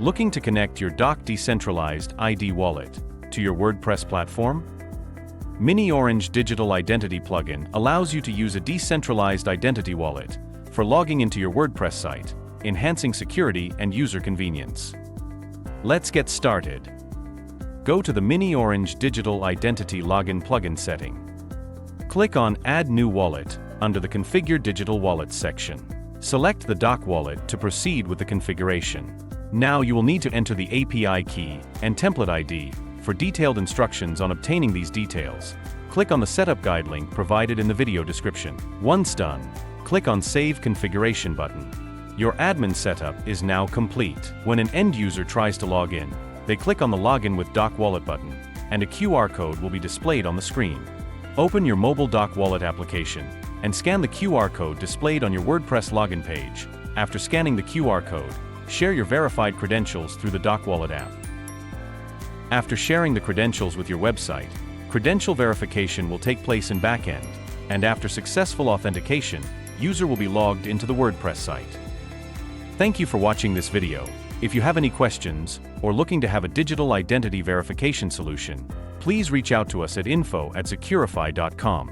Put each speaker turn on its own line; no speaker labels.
Looking to connect your Decentralized ID wallet to your WordPress platform? Mini Orange Digital Identity plugin allows you to use a decentralized identity wallet for logging into your WordPress site, enhancing security and user convenience. Let's get started. Go to the Mini Orange Digital Identity Login plugin setting. Click on Add New Wallet under the Configure Digital Wallets section. Select the Doc wallet to proceed with the configuration. Now you will need to enter the API key and template ID for detailed instructions on obtaining these details. Click on the Setup Guide link provided in the video description. Once done, click on Save Configuration button. Your admin setup is now complete. When an end user tries to log in, they click on the Login with Doc Wallet button, and a QR code will be displayed on the screen. Open your mobile Doc Wallet application and scan the QR code displayed on your WordPress login page. After scanning the QR code, share your verified credentials through the Doc Wallet app. After sharing the credentials with your website, credential verification will take place in backend, and after successful authentication, user will be logged into the WordPress site. Thank you for watching this video. If you have any questions or looking to have a digital identity verification solution, please reach out to us at info@securify.com.